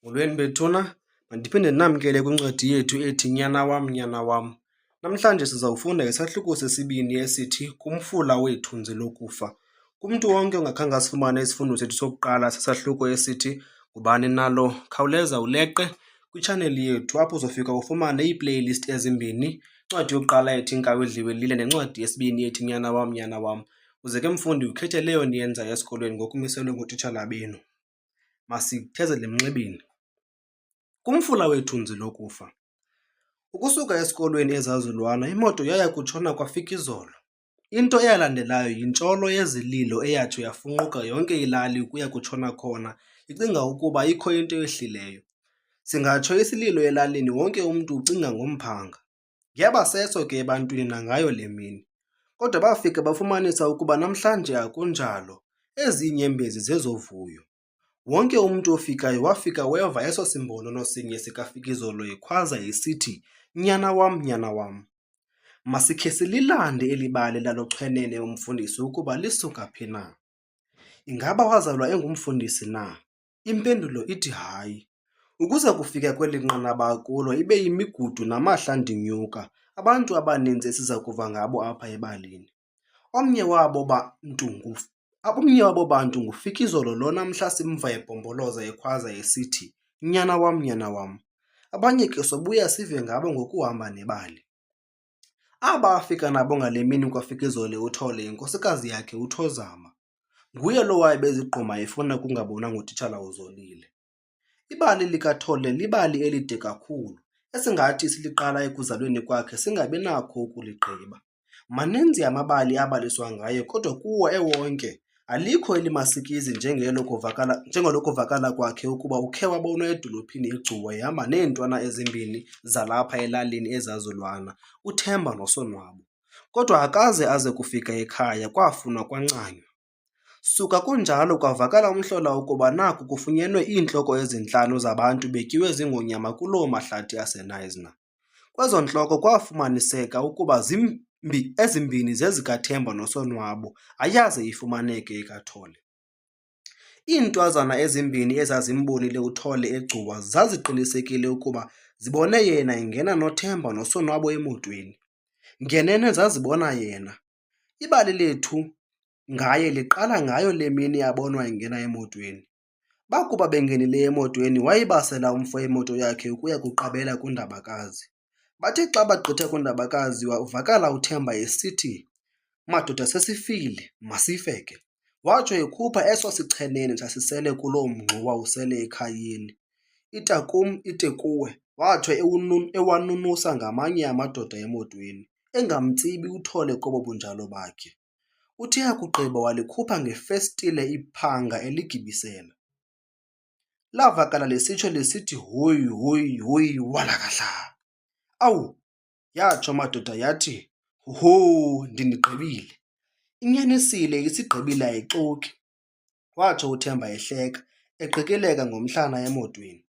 Molweni bethuna, mandiphinde ndinamkele kwincwadi yethu ethi Nyana wam, Nyana wam. Namhlanje sizawufunda ngesahluko sesibini esithi Kumfula wethunzi lokufa. Kumntu wonke ongakhange asifumane isifundo sethu sokuqala sesahluko esithi Ngubani nalo, khawuleza uleqe kwitshaneli yethu apho uzofika ufumane ii-playlist ezimbini. Incwadi yokuqala ethi Inkawu edliwe lile nencwadi yesibini ethi Nyana wam, Nyana wam. Uze ke mfundi ukhethe leyo niyenzayo esikolweni ngokumiselwe ngootitshala benu. Masithezele emnxebeni. Kumfula wethunzi lokufa. Ukusuka esikolweni ezazulwana imoto yaya kutshona kwafika izolo. Into eyalandelayo yintsholo yezililo eyatsho yafunquka yonke ilali ukuya kutshona khona, icinga ukuba ikho into ehlileyo. Singatsho isililo elalini wonke umntu ucinga ngomphanga. Yaba seso ke ebantwini nangayo le mini. Kodwa bafika bafumanisa ukuba namhlanje akunjalo, eziinyembezi zezovuyo. Wonke umntu ofikayo wafika weva eso simbonono sinye sikaFikizolo ekhwaza esithi, Nyana wam, Nyana wam. Masikhe sililande eli bali lalo chwenene umfundisi ukuba lisuka phi na. Ingaba wazalwa engumfundisi na? Impendulo ithi hayi. Ukuze kufika kweli nqanaba akulo ibe yimigudu namahla ndinyuka, abantu abaninzi esiza kuva ngabo apha ebalini. Omnye wabo bantu nguFikizolo lo namhla simva ebhomboloza ekhwaza esithi, Nyana wam, Nyana wam. Abanye ke sobuya sive ngabo ngokuhamba nebali. Aba afika nabo ngale mini kwaFikizolo uThole inkosikazi yakhe uThozama. Nguye lo wayebezigquma efuna kungabonwa ngutitshala uZolile. Ibali likaThole libali elide kakhulu, esingathi siliqala ekuzalweni kwakhe singabi nakho ukuligqiba. Maninzi amabali abaliswa ngayo kodwa kuwo ewonke alikho elimasikizi njengolokuvakala kwakhe ukuba ukhe wabonwa edolophini eGcuwa ehamba neentwana ezimbini zalapha elalini ezazulwana, uThemba noSonwabo. Kodwa akaze aze kufika ekhaya kwafunwa kwancanywa. Suka kunjalo kwavakala umhlola ukuba naku kufunyenwe iintloko ezintlanu zabantu betyiwe zingonyama kuloo mahlathi aseNice. Kwezo ntloko kwafumaniseka ukuba ezimbini zezikaThemba noSonwabo ayaze ifumaneke ekaThole. Iintwazana ezimbini ezazimbonile uThole eGcuwa zaziqinisekile ukuba zibone yena ingena noThemba noSonwabo emotweni. Ngenene zazibona yena. Ibali lethu ngaye liqala ngayo le mini yabonwa ingena emotweni. Bakuba bengenile emotweni wayibasela umfo imoto yakhe ukuya kuqabela kundabakazi. Bathe xa bagqitha kundabakazi wavakala uThemba esithi, madoda sesifile, masife ke. Watsho ekhupha eso sichenene sasisele kuloo mngxuwa usele ekhayeni. Itakum ite kuwe, watsho ewanunusa ngamanye amadoda emotweni, engamtsibi uThole kobo bunjalo bakhe. Uthe akugqiba walikhupha ngefestile iphanga eligibisela. Lavakala lisitsho lisithi hoyi, hoyi, hoyi, walakahla. Awu, yatsho madoda yathi, ho, ndinigqibile. Inyanisile isigqibile ayixoki. Watsho uThemba ehleka, eqikileka ngomhlana emotweni.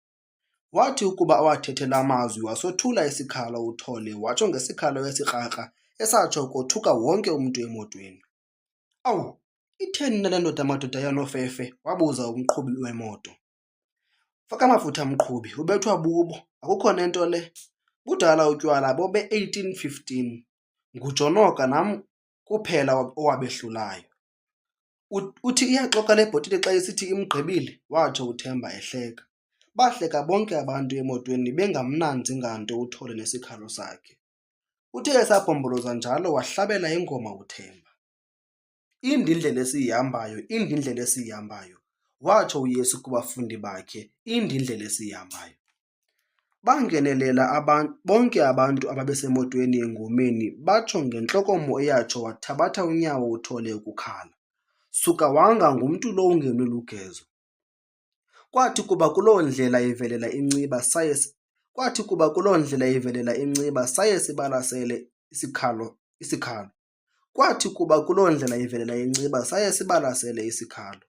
Wathi ukuba awathethela amazwi wasothula isikhalo uThole watsho ngesikhalo esirharha esatsho kothuka wonke umntu emotweni. Awu, itheni nale ndoda madoda yanofefe? Wabuza umqhubi wemoto. Faka amafutha mqhubi, ubethwa bubo, akukho nento le. Budala utywala bobe 1815. NguJonoka nam kuphela owabehlulayo. Uthi iyaxoka le bhotile xa isithi imgqibile, watsho uThemba ehleka. Bahleka bonke abantu emotweni bengamnanzi nganto uThole nesikhalo sakhe. Uthe esabhomboloza njalo wahlabela ingoma uThemba. Indindlela esiyihambayo, indindlela esiyihambayo, watsho uYesu kubafundi bakhe, indindlela esiyihambayo. Bangenelela bonke abantu ababesemotweni engomeni batsho ngentlokomo eyatsho wathabatha unyawo uThole ukukhala. Suka wanga ngumntu lo ungenwe lugezo. Kwathi kuba kuloo ndlela ivelela inciba saye sibalasele isikhalo. Kwathi kuba kuloo ndlela ivelela inciba saye sibalasele isikhalo.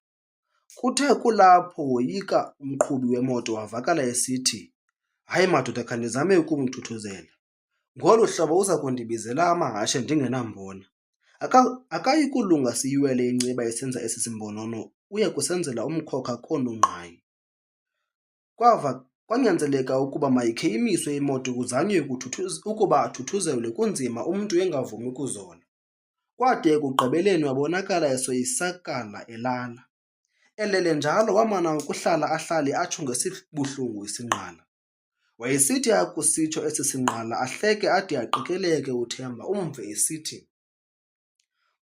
Kuthe kulapho woyika umqhubi wemoto wavakala esithi, hayi madoda khandizame ukumthuthuzela. Ngolu hlobo uza kundibizela amahashe ndingenambona. Akayi kulunga siyiwele inciba esenza esi simbonono uye kusenzela umkhokha konungqayi. Kwanyanzeleka ukuba mayikhe imiswe imoto kuzanywe ukuba athuthuzelwe kunzima umntu engavumi kuzola. Kwade ekugqibeleni wabonakala esoyisakala elala. Elele njalo wamana ukuhlala ahlale atsho ngesibuhlungu isinqala. Wayesithi akusitsho esi sinqala ahleke ade aqikeleke uThemba umve esithi,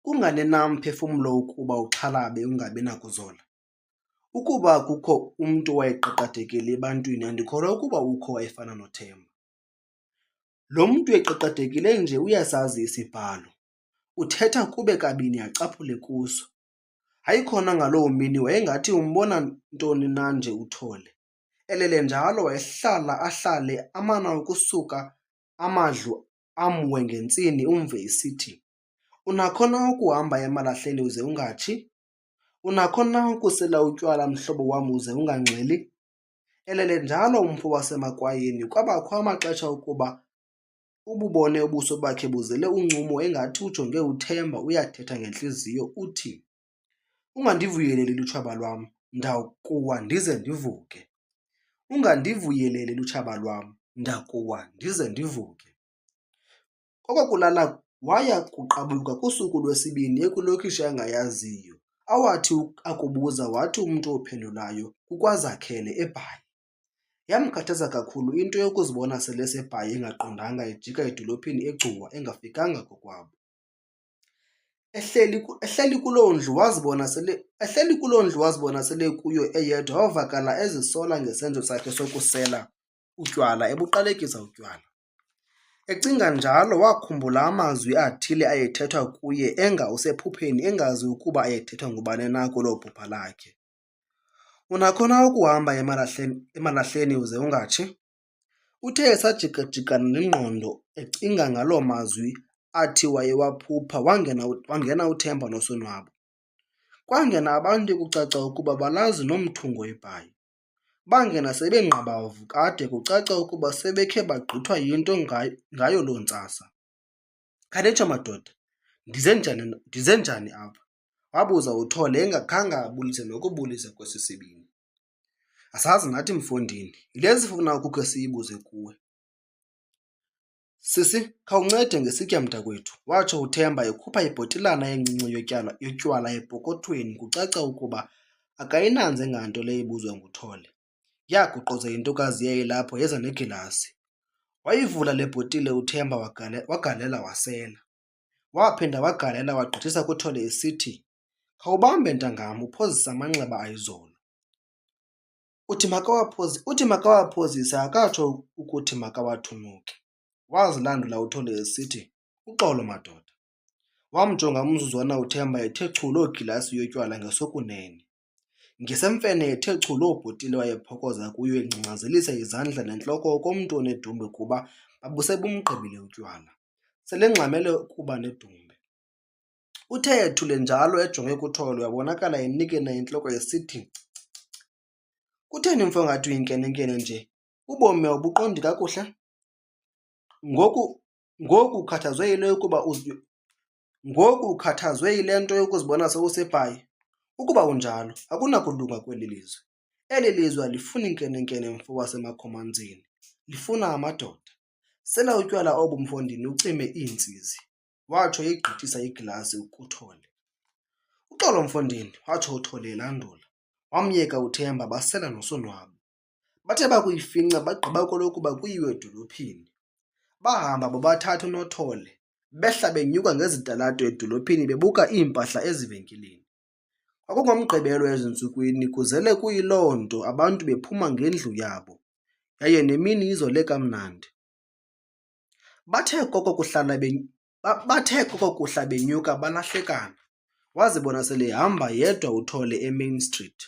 "Kungani na mphefumlo ukuba uxhalabe ungabi nakuzola? Ukuba kukho umntu owayeqaqadekile ebantwini andikholwa ukuba ukho wayefana noThemba. Lo mntu eqaqadekile nje uyasazi isibhalo, uthetha kube kabini acaphule kuso. Hayi khona ngaloo mini wayengathi umbona ntoni na nje uThole. Elele njalo wayehlala ahlale amana ukusuka amadlu amwe ngentsini umve esithi, "Unakho na ukuhamba emalahleni uze ungatshi? Unakho na ukusela utywala mhlobo wam uze ungangxeli?" Elele njalo umfo wasemakwayeni kwabakho amaxesha ukuba ububone ubuso bakhe buzele uncumo engathi ujonge uThemba uyathetha ngentliziyo uthi, "Ungandivuyeleli lutshaba lwam, ndakuwa ndize ndivuke. Ungandivuyeleli lutshaba lwam, ndakuwa ndize ndivuke." Okwakulala waya kuqabuka kusuku lwesibini ekulokishi angayaziyo, awathi akubuza wathi umntu ophendulayo kukwaZakhele eBhayi. Yamkhathaza kakhulu into yokuzibona sele seBhayi engaqondanga ejika edolophini eGcuwa engafikanga kokwabo. Ehleli kuloo ndlu wazibona sele kuyo eyedwa wavakala ezisola ngesenzo sakhe sokusela utywala ebuqalekisa utywala. Ecinga njalo wakhumbula amazwi athile ayethethwa kuye usephupheni engazi ukuba ayethethwa ngubani na kuloo phupha lakhe. "Unakho na ukuhamba emalahleni uze ungatshi?" Uthe esajika-jikana nengqondo ecinga ngaloo mazwi athi wayewaphupha wangena uThemba noSonwabo. Kwangena abantu ekucaca ukuba balazi nomthungo eBhayi. Bangena sebengqabavu kade kucaca ukuba sebekhe bagqithwa yinto ngayo loo ntsasa. "Khanitsho madoda, ndize njani apha?" wabuza uThole engakhange abulise nokubulisa kwesi sibini. "Asazi nathi mfondini, yile sifuna ukukhe siyibuze kuwe." "Sisi, khawuncede ngesitya mntakwethu," watsho uThemba ekhupha ibhotilana encinci yotywala epokothweni kucaca ukuba akayinanze nganto le ibuzwa nguThole. Yaguquza intokazi yayilapho yeza negilasi. Wayivula le bhotile uThemba wagalela wasela. Waphinda wagalela wagqithisa kuThole esithi, "Khawubambe ntangam uphozise amanxeba ayizolo." Uthi makawaphozise akatsho ukuthi makawathunuke. Wazilandula uThole esithi, "Uxolo madoda." Wamjonga umzuzwana uThemba ethe chu loo gilasi yotywala ngasokunene. Ngesemfene ethe chu loo bhotile wayephokoza kuyo engcangcazelisa izandla nentloko komntu onedumbe kuba babusebumgqibile utywala, selengxamele ukuba nedumbe. Uthe ethule njalo ejonge kuThole wabonakala enikena intloko esithi, "Kutheni mfo ngathi uyinkenenkene nje? Ubomi awubuqondi kakuhle? Ngoku ukhathazwe yile nto yokuzibona sowuseBhayi? Ukuba unjalo, akunakulunga kweli lizwe. Eli lizwe alifuni nkenenkene mfo wasemakhomanzini, lifuna amadoda. Sela utywala obu mfondini ucime iintsizi," watsho egqithisa igilasi kuThole. "Uxolo mfondini," watsho uThole elandula. Wamyeka uThemba basela noSonwabo. Bathe bakuyifinca bagqiba kolokuba kuyiwe edolophini. Bahamba bobathathu noThole, behla benyuka ngezitalato edolophini bebuka iimpahla ezivenkileni. Kwakungomgqibelo ezintsukwini kuzele kuyiloo nto abantu bephuma ngendlu yabo, yaye nemini izole kamnandi. Bathe koko kuhla benyuka balahlekana, wazibona sele ehamba yedwa uThole eMain Street.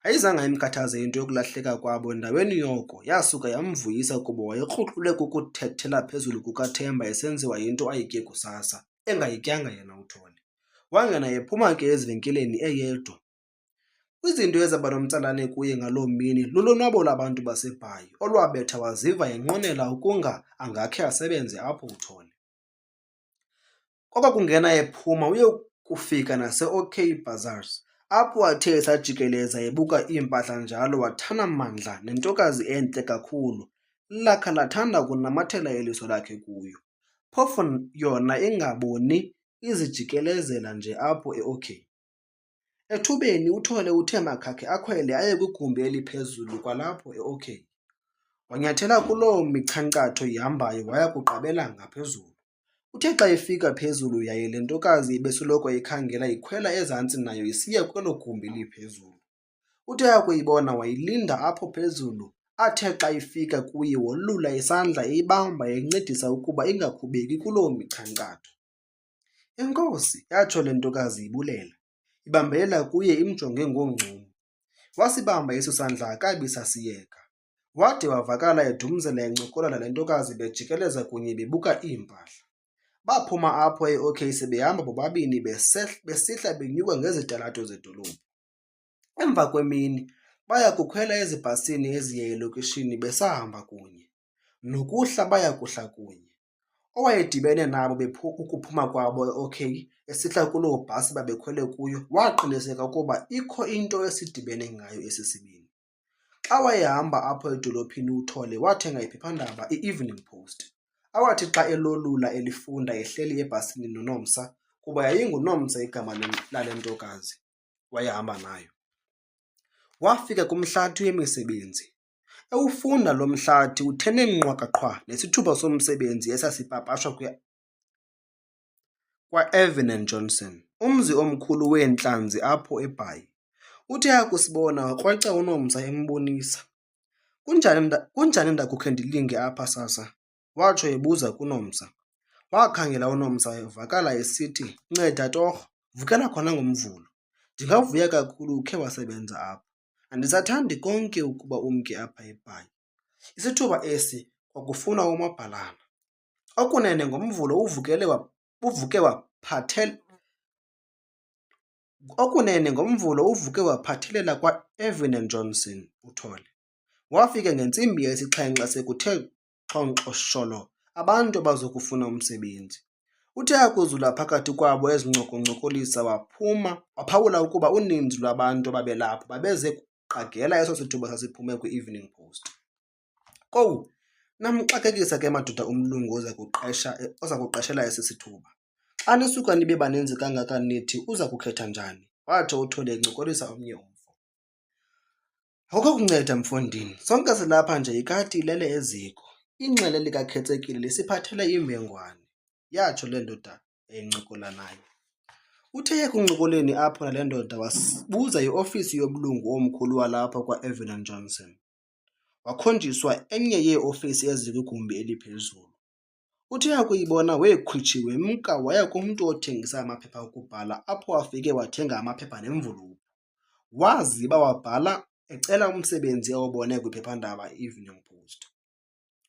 Ayizange imkhathaze into yokulahleka kwabo endaweni yoko yasuka yamvuyisa kuba wayekruhlule kukuthethela phezulu kukaThemba esenziwa yinto ayitye kusasa, engayityanga yena uThole. Wangena ephuma ke ezivenkileni eyedwa. Kwizinto ezaba nomtsalane kuye ngaloo mini lulonwabo lwabantu baseBhayi olwabetha waziva enqwenela ukunga angakhe asebenze apho uThole. Kwakungena ephuma uye kufika nase-OK Bazaars apho athe esajikeleza ebuka iimpahla njalo wathana mandla nentokazi entle kakhulu lakha lathanda ukunamathela iliso lakhe kuyo, phofu yona ingaboni izijikelezela nje apho e-OK. Ethubeni uThole uthe makhakhe akhwele aye kwigumbi eliphezulu kwalapho e-OK. Wanyathela kuloo michankcatho ihambayo waya kuqabela ngaphezulu. Uthe xa efika phezulu yaye le ntokazi ibesoloko ikhangela ikhwela ezantsi nayo isiya kwelo gumbi liphezulu. Uthe akuyibona wayilinda apho phezulu, athe xa ifika kuye wolula isandla eyibamba eyincedisa ukuba ingakhubeki kuloo michankcatho. "Enkosi," yatsho le ntokazi ibulela, ibambelela kuye imjonge ngongcumo. Wasibamba eso sandla akabi sasiyeka. Wade wavakala edumzela encokola nale ntokazi bejikeleza kunye bebuka iimpahla. Baphuma apho e-OK sebehamba bobabini besihla benyuka ngezitalato zedolophu. Emva kwemini baya kukhwela ezibhasini eziya elokishini besahamba kunye. Nokuhla baya kuhla kunye. Owayedibene nabo ukuphuma kwabo e-OK esihla kuloo bhasi babekhwele kuyo waqiniseka ukuba ikho into esidibene ngayo esi sibini. Xa wayehamba apho edolophini uThole wathenga iphephandaba i-Evening Post, awathi xa elolula elifunda ehleli ebhasini noNomsa, kuba yayinguNomsa igama lale ntokazi wayehamba nayo. Wafika kumhlathi wemisebenzi. Ewufunda lo mhlathi uthene nqwakaqhwa nesithuba somsebenzi esasipapashwa kwa-Evan and Johnson, umzi omkhulu weentlanzi apho eBhayi. Uthe akusibona wakrweca uNomsa embonisa. Kunjani ndakukhe ndilinge apha sasa?" watsho ebuza kuNomsa. Wakhangela uNomsa evakala esithi, "Nceda torho, vukela khona ngomvulo. Ndingavuya kakhulu ukhe wasebenza apha. Andisathandi konke ukuba umke apha eBhayi. Isithuba esi kwakufuna umabhalana. Okunene ngomvulo uvuke waphathelela kwa-Evan and Johnson uThole. Wafika ngentsimbi yesixhenxe sekuthe xhonkxosholo abantu abazokufuna umsebenzi. Uthe akuzula phakathi kwabo ezincokoncokolisa waphawula ukuba uninzi lwabantu ababelapho babeze kuqagela eso sithuba sasiphume kwi-Evening Post. "Kowu, namxakekisa ke madoda umlungu oza kuqeshela esi sithuba. Xa nisuka nibe baninzi kangaka nithi uza kukhetha njani?" watsho uThole encokolisa omnye umfo. "Akukho kunceda mfondini, sonke silapha nje ikati ilele eziko. Inxele likakhetsekile lisiphathele imbengwane," yatsho le ndoda eyincokola nayo. Uthe ekuncokoleni apho nale ndoda wabuza iofisi yomlungu omkhulu walapho kwa-Evan and Johnson. Wakhonjiswa enye yeeofisi ezikwigumbi eliphezulu. Uthe akuyibona wekhwitshiwe mka waya kumntu othengisa amaphepha okubhala apho wafike wathenga amaphepha nemvuluphu. Waziba wabhala ecela umsebenzi awubone kwiphephandaba i-Evening Post.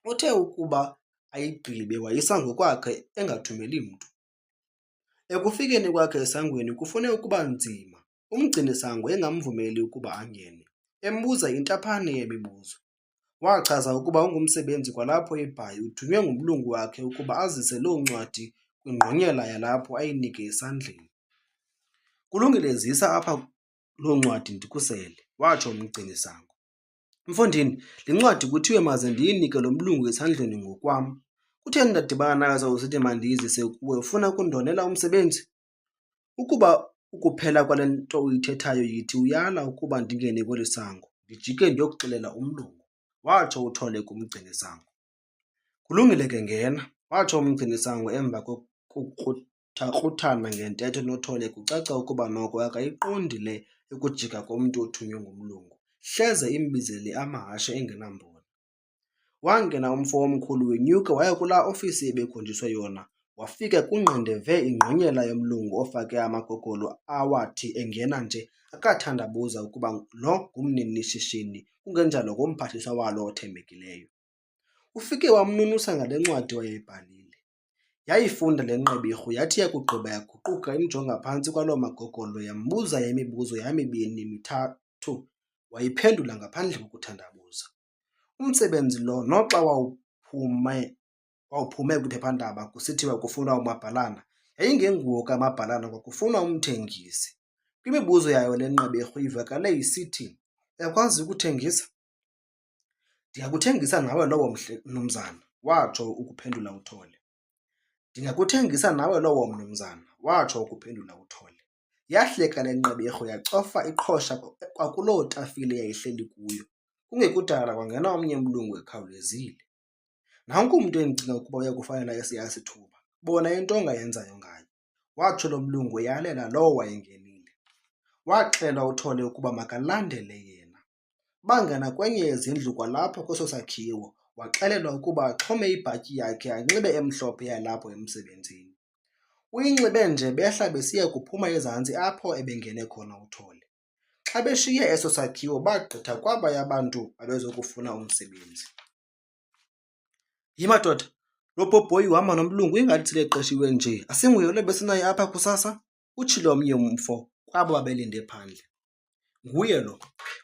Uthe ukuba ayigqibe wayisa ngokwakhe engathumeli mntu. Ekufikeni kwakhe esangweni kufune ukuba nzima, umgcini-sango engamvumeli ukuba angene, embuza intaphane yemibuzo. Wachaza ukuba ungumsebenzi kwalapho eBhayi uthunywe ngumlungu wakhe ukuba azise loo ncwadi kwingqonyela yalapho ayinike esandleni. "Kulungile, zisa apha loo ncwadi ndikusele," watsho umgcini-sango. "Mfondini, le ncwadi kuthiwe maze ndiyinike lo mlungu esandleni ngokwam. Kutheni ndadibana nayo sawusithi mandiyizise kuwe, ufuna ukundonela umsebenzi? Ukuba ukuphela kwale nto uyithethayo yithi uyala ukuba ndingene kweli sango, ndijike ndiyokuxelela umlungu," watsho uThole kumgcini-sango. "Kulungile ke, ngena," watsho umgcini-sango emva kokukruthakhruthana ngentetho noThole kucaca ukuba noko akayiqondi le yokujika komntu othunywe ngumlungu, hleze imbizele amahashe engenambona. Wangena umfo omkhulu wenyuka waya kulaa ofisi ebekhonjiswe yona, wafika kunqendeve ingqonyela yomlungu ofake amagogolo awathi engena nje akathandabuza ukuba lo ngumnini-shishini, kungenjalo ngomphathiswa walo othembekileyo. Ufike wamnunusa ngale ncwadi wayeyibhalile. Yayifunda le ngqebirhu yathi yakugqiba yaguquka imjonga phantsi kwaloo magogolo yambuza imibuzo yamibini mithathu, wayiphendula ngaphandle kokuthandabuza. Umsebenzi lo noxa wawuphume kwiphephandaba kusithiwa kufunwa umabhalana, yayingenguwo kamabhalana kwakufunwa umthengisi. Kwimibuzo yayo le nqebehru ivakale isithi, "Uyakwazi ukuthengisa?" "Ndiyakuthengisa nawe lowo mnumzana," watsho ukuphendula uThole. "Ndingakuthengisa nawe lowo mnumzana," watsho ukuphendula uThole. Yahleka le nqebehru yacofa iqhosha kwakuloo tafile yayihleli kuyo. Kungekudala kwangena omnye umlungu ekhawulezile. "Nanku umntu endicinga ukuba uyakufanela esiya sithuba. Bona into ongayenzayo ngayo," watsho lo mlungu eyalela lowo wayengenile. Waxelelwa uThole ukuba makalandele yena. Bangena kwenye yezindlu kwalapho kweso sakhiwo, waxelelwa ukuba axhome ibhatyi yakhe anxibe emhlophe yalapho emsebenzini. Uyinxibe nje behla besiya kuphuma ezantsi apho ebengene khona uThole. Xa beshiye eso sakhiwo bagqitha kwabaya bantu babezokufuna umsebenzi. "Yimadoda, lo bhobhoyi uhamba nomlungu ingathi sileqeshiwe nje, asinguye lo besinaye apha kusasa?" utshilo omnye umfo kwabo babelinde phandle. "Nguye lo,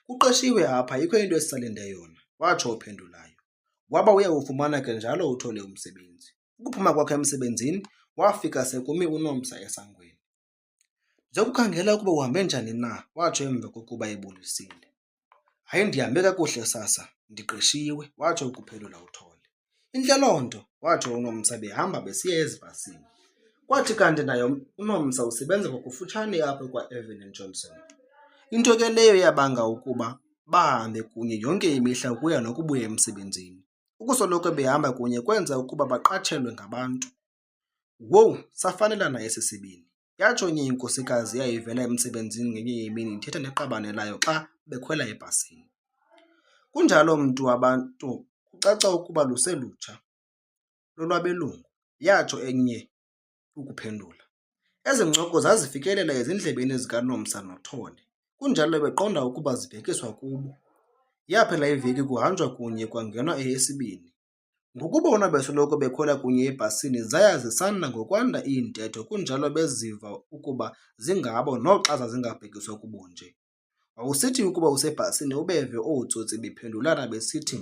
kuqeshiwe apha, yikho into esisalinde yona," watsho uphendulayo. Waba uyawufumana ke njalo uThole umsebenzi. Ukuphuma kwakhe emsebenzini wafika sekumi uNomsa esangweni. "Ndizokukhangela ukuba uhambe njani na," watsho emva kokuba ebulisile. "Hayi, ndihambe kakuhle sasa, ndiqeshiwe," watsho ukuphendula uThole. "Intle loo nto," watsho uNomsa behamba besiya ezibhasini. Kwathi kanti naye uNomsa usebenza kwakufutshane apho kwa-Evan and Johnson. Into ke leyo yabanga ukuba bahambe kunye yonke imihla ukuya nokubuya emsebenzini. Ukusoloko behamba kunye kwenza ukuba baqatshelwe ngabantu. "Wowu, safanelana esi sibini," yatsho nye inkosikazi eyayivela emsebenzini ngenye imini ithetha neqabane layo xa bekhwela ebhasini. "Kunjalo mntu wabantu, kucaca ukuba luselutsha lolwabelungu," yatsho enye ukuphendula. Ezi ncoko zazifikelela ezindlebeni zikaNomsa noThole, kunjalo beqonda ukuba zibhekiswa kubo. Yaphela iveki kuhanjwa kunye kwangenwa eyesibini. Ngokubona besoloko bekhwela kunye ebhasini zaya zisanda ngokwanda iintetho kunjalo beziva ukuba zingabo noxa zazingabhekiswa kubo nje. Wawusithi ukuba usebhasini ubeve ootsotsi bephendulana besithi,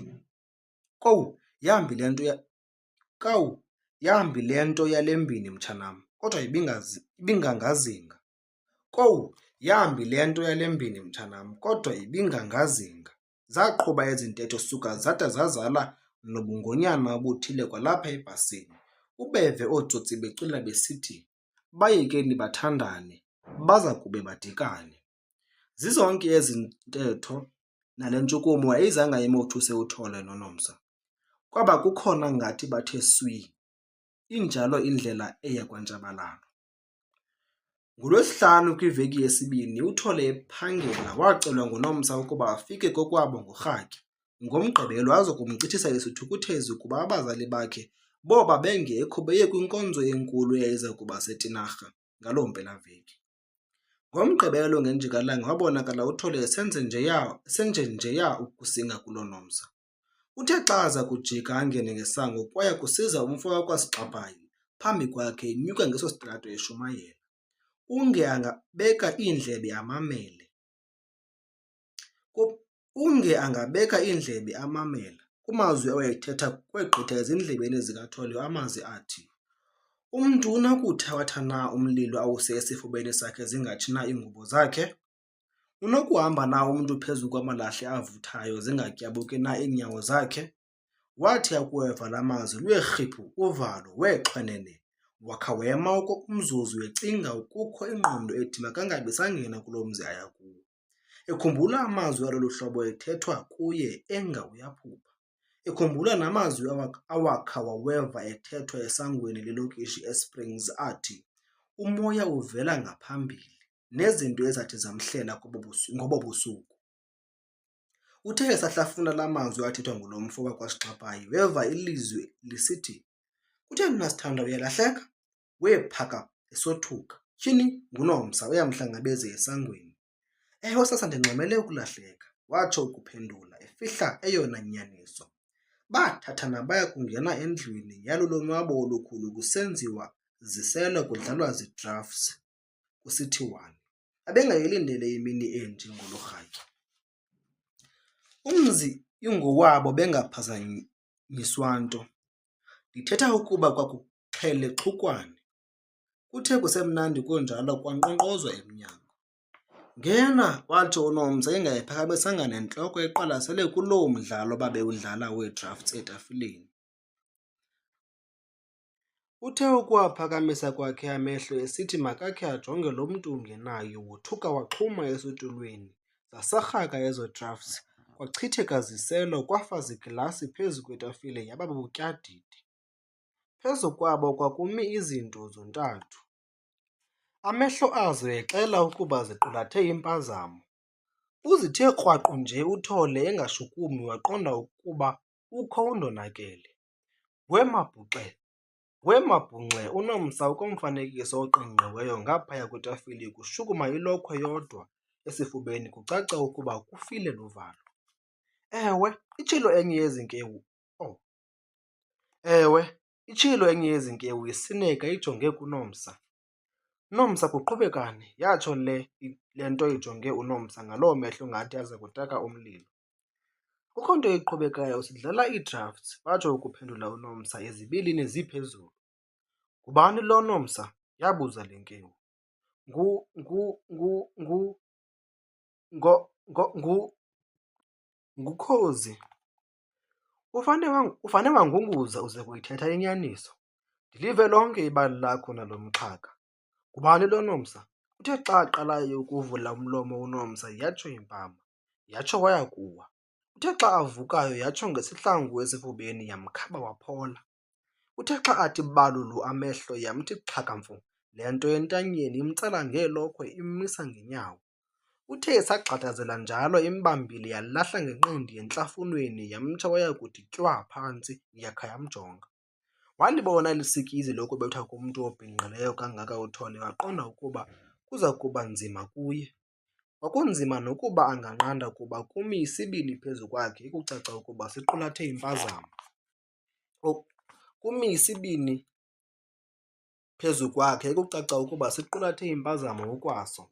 "Kowu, yambi le nto yale mbini mtshanam, kodwa ibingangazinga. Kowu, yambi le nto yale mbini mtshanam, kodwa ibingangazinga." Zaqhuba ezi ntetho suka zada zazala nobungonyana obuthile kwalapha ebhasini. Ubeve ootsotsi becula besithi, "Bayekeni bathandane, baza kube badikane." Zizonke ezi ntetho nale ntshukumo yayizange imothuse uThole noNomsa. Kwaba kukhona ngathi bathe swi. Injalo indlela eya kwaNtshabalala. NgoLwesihlanu kwiveki yesibini uThole ephangela wacelwa nguNomsa ukuba afike kokwabo ngorhatya. NgoMgqibelo azokumchithisa isithukuthezi kuba abazali bakhe boba bengekho beye kwinkonzo enkulu eyayiza kuba seTinarha ngaloo mpelaveki. NgoMgqibelo ngenjikalanga wabonakala uThole esenje njeya ukusinga kulo Nomsa. Uthe xa aza kujika angene ngesango kwaya kusiza umfo wakwaSigxabhayi phambi kwakhe enyuka ngeso sitrato eshumayela. Unge angabeka iindlebe amamela. Kumazwi awayethetha kwegqitha ezindlebeni zikaThole amazwi athi, "Umntu unokuthatha na umlilo awuse esifubeni sakhe zingatshi na iingubo zakhe? Unokuhamba na umntu phezu kwamalahle avuthayo zingatyabuki na iinyawo zakhe?" Wathi akuweva la mazwi lweerhiphu uvalo weexhwenene, wakha wema umzuzu ecinga kukho ingqondo ethi makangabi sangena kulo mzi aya kuwo. Ekhumbula amazwi alolu hlobo ethethwa kuye enga uyaphupha. Ekhumbula namazwi awakha waweva ethethwa esangweni lelokishi eSprings athi, "Umoya uvela ngaphambili," nezinto ezathi zamhlela ngobo busuku. Uthe esahlafuna la mazwi athethwa ngulo mfo wakwaSigxabhayi weva ilizwi lisithi, "Kutheni na sithandwa, uyalahleka?" Wephaka esothuka. "Tyhini, nguNomsa uyamhlangabeza esangweni." "Ewe sasa, ndingxamele ukulahleka," watsho ukuphendula efihla eyona nyaniso. Bathathana baya kungena endlwini yalo lonwabo olukhulu kusenziwa ziselwa kudlalwa zidrafts kusithi 1. Abengayilindele imini enje ngolu rhatya. Umzi ingowabo bengaphazanyiswa nto. Ndithetha ukuba kwakuxhelexhukwane. Kuthe kusemnandi kunjalo kwankqonkqozwa emnyango. Ngena, wathi uNomsa engayiphakamisanga nentloko eqwalasele kuloo mdlalo babewudlala weedrafts etafileni. Uthe ukuwaphakamisa kwakhe amehlo esithi makakhe ajonge lo mntu ungenayo wothuka waxhuma esitulweni, zasarhaka ezo drafts, kwachitheka ziselo, kwafa ziglasi phezu kwetafile yaba butyadidi. Phezu kwabo kwakumi izinto zontathu, amehlo azo exela ukuba ziqulathe impazamo. Uzithe krwaqu nje uThole engashukumi waqonda ukuba ukho undonakele. Wemabhunxe uNomsa okomfanekiso oqingqiweyo ngaphaya kwetafile kushukuma ilokhwe yodwa esifubeni kucaca ukuba kufile luvalo. Itshilo enye yezinkewu isineka ijonge kuNomsa. "Nomsa, kuqhubekani?" yatsho le nto ijonge uNomsa ngaloo mehlo ngathi aza kutaka umlilo. "Kukho nto iqhubekayo, sidlala iidrafts," watsho ukuphendula uNomsa izibilini ziphezulu. "Ngubani lo Nomsa?" yabuza le nkewu. "Ngukhozi. Ufane wangunguza uze kuyithetha inyaniso. Ndilive lonke ibali lakho nalo mxhaka. Ngubani lo Nomsa?" Uthe xa aqalayo ukuvula umlomo uNomsa yatsho impama, yatsho waya kuwa. Uthe xa avukayo yatsho ngesihlangu esifubeni yamkhaba waphola. Uthe xa athi balulu amehlo yamthi xhakamfu le nto entanyeni imtsala ngeelokhwe immisa ngeenyawo. Uthe isagxathazela njalo imbambile yalahla ngenqindi entlafunweni yamtsho waya kuthi tywaa phantsi yakha yamjonga. Walibona elisikizi lokubethwa kumntu obhinqileyo kangaka uThole waqonda ukuba kuza kuba nzima kuye. Kwakunzima nokuba anganqanda kuba kumi isibini phezu kwakhe ekucaca ukuba siqulathe impazamo. Ukwaso.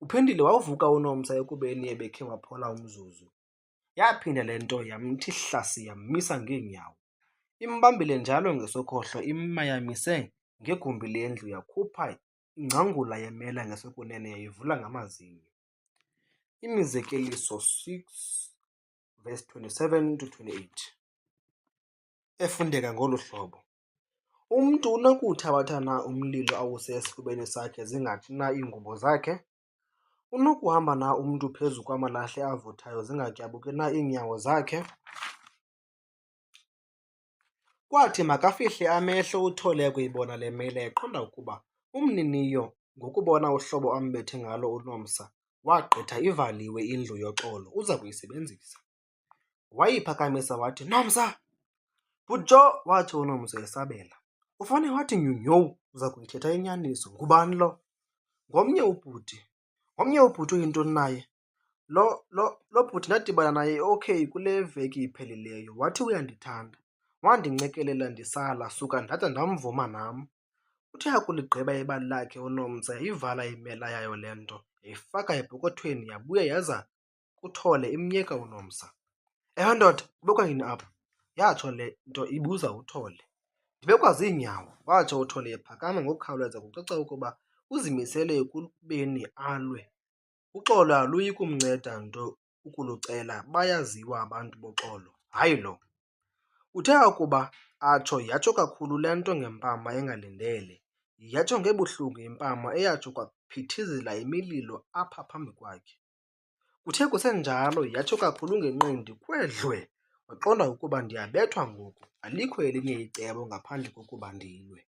Uphindile wawuvuka uNomsa ekubeni ebekhe waphola umzuzu. Yaphinda le nto yamthi hlasi yammisa ngeenyawo. Imbambile njalo ngesokhohlo immayamise ngegumbi lendlu yakhupha ingcangula yemela ngasekunene yayivula ngamazinyo. Imizekeliso 6 verse 27 to 28 efundeka ngolu hlobo. Umntu unokuwuthabatha na umlilo awuse esifubeni sakhe zingathi na iingubo zakhe? Unokuhamba na umntu phezu kwamalahle avuthayo zingatyabuki na iinyawo zakhe? Kwathi makafihle amehlo uThole ekuyibona le mela eqonda ukuba umniniyo, ngokubona uhlobo ambethe ngalo uNomsa, wagqitha ivaliwe indlu yoxolo uza kuyisebenzisa. Wayiphakamisa wathi, "Nomsa! Bhujo!" watsho uNomsa esabela. Ufane wathi nyunyowu uza kuyithetha inyaniso. Ngubani lo? Ngomnye ubhuti uyintoni naye? Lo bhuti ndadibana naye okay kule veki iphelileyo. Wathi uyandithanda. Wandincekelela ndisala suka ndada ndamvuma nam. Uthe akuligqiba ibali lakhe uNomsa yayivala imela yayo le nto, yayifaka epokothweni yabuya yaza kuThole imyeka uNomsa. Ndoda, kubekwa yini apha?" yatsho le nto ibuza uThole. "Ndibekwa ziinyawo," watsho uThole ephakama ngokukhawuleza kucaca ukuba uzimisele ekubeni alwe. Uxolo aluyi kumnceda nto ukulucela, bayaziwa abantu boxolo, hayi lo. Uthe akuba atsho yatsho kakhulu le nto ngempama engalindele, yatsho ngebuhlungu impama eyatsho kwaphithizela imililo apha phambi kwakhe. Kuthe kusenjalo yatsho kakhulu ngenqindi kwedlwe, waqonda ukuba ndiyabethwa ngoku, alikho elinye icebo ngaphandle kokuba ndilwe.